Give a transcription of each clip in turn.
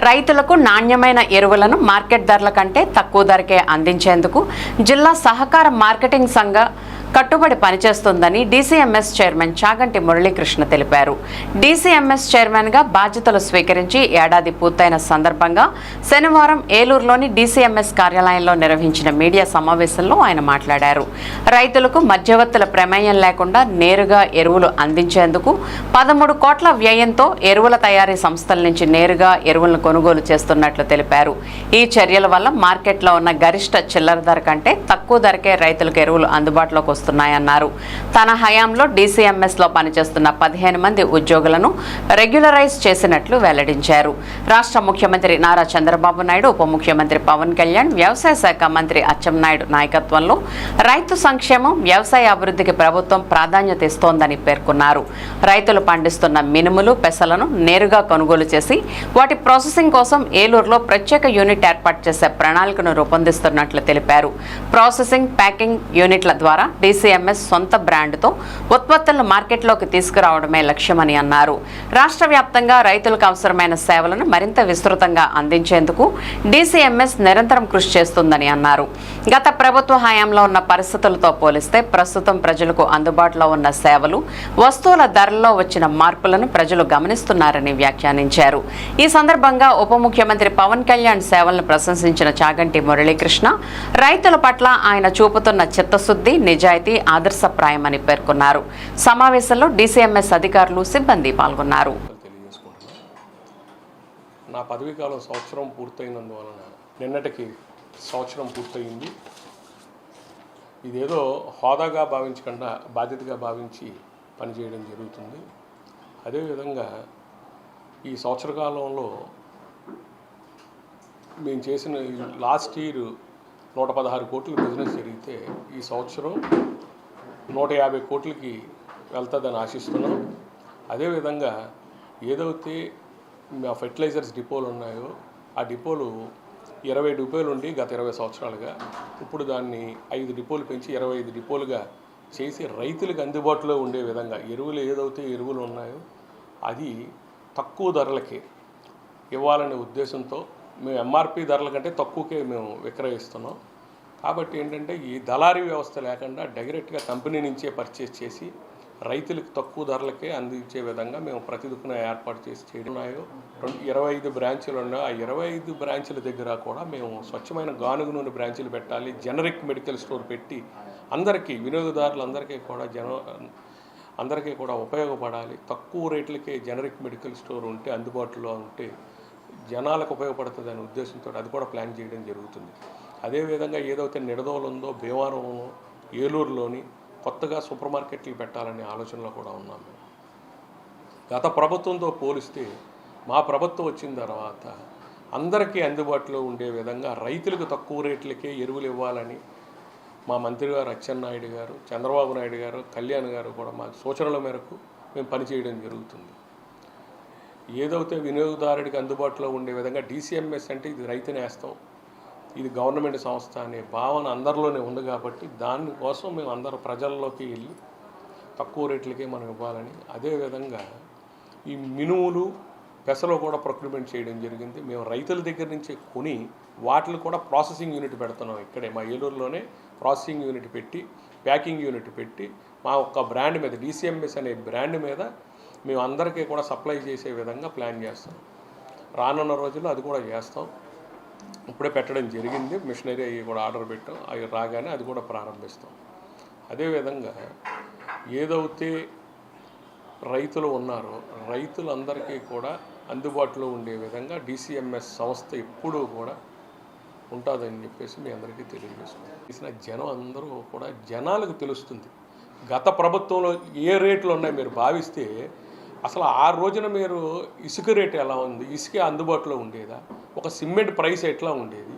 రైతులకు నాణ్యమైన ఎరువులను మార్కెట్ ధరల కంటే తక్కువ ధరకే అందించేందుకు జిల్లా సహకార మార్కెటింగ్ సంఘ కట్టుబడి పనిచేస్తుందని డీసీఎంఎస్ చైర్మన్ చాగంటి మురళీకృష్ణ తెలిపారు. డీసీఎంఎస్ చైర్మన్గా బాధ్యతలు స్వీకరించి ఏడాది పూర్తయిన సందర్భంగా శనివారం ఏలూరులోని డీసీఎంఎస్ కార్యాలయంలో నిర్వహించిన మీడియా సమావేశంలో ఆయన మాట్లాడారు. రైతులకు మధ్యవర్తుల ప్రమేయం లేకుండా నేరుగా ఎరువులు అందించేందుకు 13 కోట్ల వ్యయంతో ఎరువుల తయారీ సంస్థల నుంచి నేరుగా ఎరువులను కొనుగోలు చేస్తున్నట్లు తెలిపారు. ఈ చర్యల వల్ల మార్కెట్లో ఉన్న గరిష్ట చిల్లర ధర కంటే తక్కువ ధరకే రైతులకు ఎరువులు అందుబాటులోకి వస్తున్నాయన్నారు. తన హయాంలో డీసీఎంఎస్ లో పనిచేస్తున్న 15 మంది ఉద్యోగులను రెగ్యులరైజ్ చేసినట్లు వెల్లడించారు. రాష్ట్ర ముఖ్యమంత్రి నారా చంద్రబాబు నాయుడు, ఉప ముఖ్యమంత్రి పవన్ కళ్యాణ్, వ్యవసాయ శాఖ మంత్రి అచ్చెన్నాయుడు నాయకత్వంలో రైతు సంక్షేమం, వ్యవసాయ అభివృద్ధికి ప్రభుత్వం ప్రాధాన్యత ఇస్తోందని పేర్కొన్నారు. రైతులు పండిస్తున్న మినుములు, పెసలను నేరుగా కొనుగోలు చేసి వాటి ప్రాసెసింగ్ కోసం ఏలూరులో ప్రత్యేక యూనిట్ ఏర్పాటు చేసే ప్రణాళికను రూపొందిస్తున్నట్లు తెలిపారు. ప్రాసెసింగ్, ప్యాకింగ్ యూనిట్ల ద్వారా డీసీఎంఎస్ సొంత బ్రాండ్తో ఉత్పత్తులను మార్కెట్లోకి తీసుకురావడమే లక్ష్యమని అన్నారు. రాష్ట్ర వ్యాప్తంగా రైతులకు అవసరమైన సేవలను మరింత విస్తృతంగా అందించేందుకు డీసీఎంఎస్ నిరంతరం కృషి చేస్తుందని అన్నారు. గత ప్రభుత్వ హయాంలో ఉన్న పరిస్థితులతో పోలిస్తే ప్రస్తుతం ప్రజలకు అందుబాటులో ఉన్న సేవలు, వస్తువుల ధరల్లో వచ్చిన మార్పులను ప్రజలు గమనిస్తున్నారని వ్యాఖ్యానించారు. ఈ సందర్భంగా ఉప ముఖ్యమంత్రి పవన్ కళ్యాణ్ సేవలను ప్రశంసించిన చాగంటి మురళీకృష్ణ రైతుల పట్ల ఆయన చూపుతున్న చిత్తశుద్ధి, నిజాయితీ ఆదర్శప్రాయమని పేర్కొన్నారు. సమావేశంలో డీసీఎంఎస్ అధికారులు, సిబ్బంది పాల్గొన్నారు. నా పదవీ కాలం సంవత్సరం పూర్తయినందువలన నిన్నటికి సంవత్సరం పూర్తయింది. ఇదేదో హోదాగా భావించకుండా బాధ్యతగా భావించి పనిచేయడం జరుగుతుంది. అదేవిధంగా ఈ సంవత్సర కాలంలో మేము చేసిన లాస్ట్ ఇయర్ 116 కోట్ల బిజినెస్ జరిగితే ఈ సంవత్సరం 150 కోట్లకి వెళ్తుందని ఆశిస్తున్నాం. అదేవిధంగా ఏదైతే మా ఫెర్టిలైజర్స్ డిపోలు ఉన్నాయో ఆ డిపోలు 20 డిపోలు ఉండి గత 20 సంవత్సరాలుగా ఇప్పుడు దాన్ని 5 డిపోలు పెంచి 25 డిపోలుగా చేసి రైతులకు అందుబాటులో ఉండే విధంగా ఎరువులు ఏదైతే ఎరువులు ఉన్నాయో అది తక్కువ ధరలకే ఇవ్వాలనే ఉద్దేశంతో మేము ఎంఆర్పి ధరల కంటే తక్కువకే మేము విక్రయిస్తున్నాం. కాబట్టి ఏంటంటే ఈ దళారీ వ్యవస్థ లేకుండా డైరెక్ట్గా కంపెనీ నుంచే పర్చేస్ చేసి రైతులకు తక్కువ ధరలకే అందించే విధంగా మేము ప్రతిదిక్కున ఏర్పాటు చేసి చేయడం ఉన్నాయో 25 బ్రాంచులు ఉన్నాయో ఆ 25 బ్రాంచుల దగ్గర కూడా మేము స్వచ్ఛమైన గానుగ నూనె బ్రాంచులు పెట్టాలి, జనరిక్ మెడికల్ స్టోర్ పెట్టి అందరికీ వినియోగదారులందరికీ కూడా అందరికీ కూడా ఉపయోగపడాలి. తక్కువ రేట్లకే జనరిక్ మెడికల్ స్టోర్ ఉంటే అందుబాటులో ఉంటే జనాలకు ఉపయోగపడుతుంది అనే ఉద్దేశంతో అది కూడా ప్లాన్ చేయడం జరుగుతుంది. అదేవిధంగా ఏదైతే నిడదవోలు ఉందో, భీమవరం, ఏలూరులోని కొత్తగా సూపర్ మార్కెట్లు పెట్టాలనే ఆలోచనలో కూడా ఉన్నాం. గత ప్రభుత్వంతో పోలిస్తే మా ప్రభుత్వం వచ్చిన తర్వాత అందరికీ అందుబాటులో ఉండే విధంగా రైతులకు తక్కువ రేట్లకే ఎరువులు ఇవ్వాలని మా మంత్రి గారు అచ్చెన్నాయుడు గారు, చంద్రబాబు నాయుడు గారు, కళ్యాణ్ గారు కూడా మా సూచనల మేరకు మేము పనిచేయడం జరుగుతుంది. ఏదైతే వినియోగదారుడికి అందుబాటులో ఉండే విధంగా డీసీఎంఎస్ అంటే ఇది రైతు నేస్తం, ఇది గవర్నమెంట్ సంస్థ అనే భావన అందరిలోనే ఉంది. కాబట్టి దానికోసం మేము అందరూ ప్రజల్లోకి వెళ్ళి తక్కువ రేట్లకే మనం ఇవ్వాలని, అదేవిధంగా ఈ మినుములు, పెసలు కూడా ప్రొక్యూర్మెంట్ చేయడం జరిగింది. మేము రైతుల దగ్గర నుంచి కొని వాటిని కూడా ప్రాసెసింగ్ యూనిట్ పెడుతున్నాం. ఇక్కడే మా ఏలూరులోనే ప్రాసెసింగ్ యూనిట్ పెట్టి, ప్యాకింగ్ యూనిట్ పెట్టి మా ఒక్క బ్రాండ్ మీద, డీసీఎంఎస్ అనే బ్రాండ్ మీద మేము అందరికీ కూడా సప్లై చేసే విధంగా ప్లాన్ చేస్తాం. రానున్న రోజుల్లో అది కూడా చేస్తాం. ఇప్పుడే పెట్టడం జరిగింది, మిషనరీ అవి కూడా ఆర్డర్ పెట్టాం. అవి రాగానే అది కూడా ప్రారంభిస్తాం. అదేవిధంగా ఏదైతే రైతులు ఉన్నారో రైతులందరికీ కూడా అందుబాటులో ఉండే విధంగా డీసీఎంఎస్ సంస్థ ఎప్పుడూ కూడా ఉంటుందని చెప్పేసి మీ అందరికీ తెలియజేసుకుంటాం. జనం అందరూ కూడా జనాలకు తెలుస్తుంది గత ప్రభుత్వంలో ఏ రేట్లు ఉన్నాయి మీరు భావిస్తే. అసలు ఆ రోజున మీరు ఇసుక రేటు ఎలా ఉంది, ఇసుక అందుబాటులో ఉండేదా, ఒక సిమెంట్ ప్రైస్ ఎట్లా ఉండేది,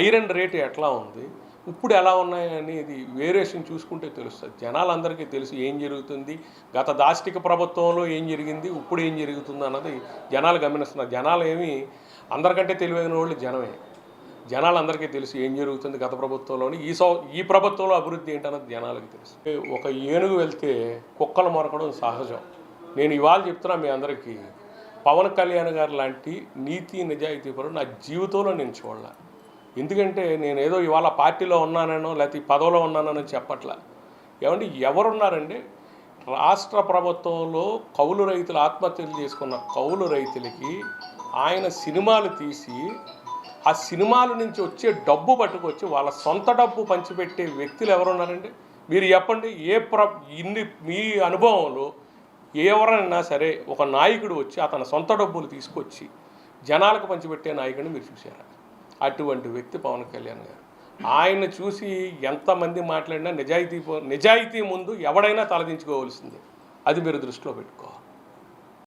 ఐరన్ రేటు ఎట్లా ఉంది, ఇప్పుడు ఎలా ఉన్నాయనేది వేరియేషన్ చూసుకుంటే తెలుస్తుంది. జనాలందరికీ తెలుసు ఏం జరుగుతుంది, గత దాష్టిక ప్రభుత్వంలో ఏం జరిగింది, ఇప్పుడు ఏం జరుగుతుంది అన్నది జనాలు గమనిస్తున్నారు. జనాలు ఏమి అందరికంటే తెలివైన వాళ్ళు జనమే. జనాలందరికీ తెలుసు ఏం జరుగుతుంది గత ప్రభుత్వంలోని, ఈ ప్రభుత్వంలో అభివృద్ధి ఏంటన్నది జనాలకు తెలుసు. ఒక ఏనుగు వెళ్తే కుక్కలు మొరకడం సహజం. నేను ఇవాళ చెప్తున్నా మీ అందరికీ, పవన్ కళ్యాణ్ గారు లాంటి నీతి నిజాయితీ పరుడు నా జీవితంలో నేను చూడలే. ఎందుకంటే నేను ఏదో ఇవాళ పార్టీలో ఉన్నానో లేకపోతే పదవిలో ఉన్నానో చెప్పట్లా. ఏమంటే ఎవరున్నారండి రాష్ట్ర ప్రభుత్వంలో కౌలు రైతులు ఆత్మహత్యలు చేసుకున్న కౌలు రైతులకి ఆయన సినిమాలు తీసి ఆ సినిమాల నుంచి వచ్చే డబ్బు పట్టుకొచ్చి వాళ్ళ సొంత డబ్బు పంచిపెట్టే వ్యక్తులు ఎవరున్నారండి? మీరు చెప్పండి. మీ అనుభవంలో ఎవరైనా సరే ఒక నాయకుడు వచ్చి అతని సొంత డబ్బులు తీసుకొచ్చి జనాలకు పంచిపెట్టే నాయకుడిని మీరు చూశారా? అటువంటి వ్యక్తి పవన్ కళ్యాణ్ గారు. ఆయన చూసి ఎంతమంది మాట్లాడినా నిజాయితీ ముందు ఎవడైనా తలదించుకోవాల్సిందే. అది మీరు దృష్టిలో పెట్టుకోవాలి.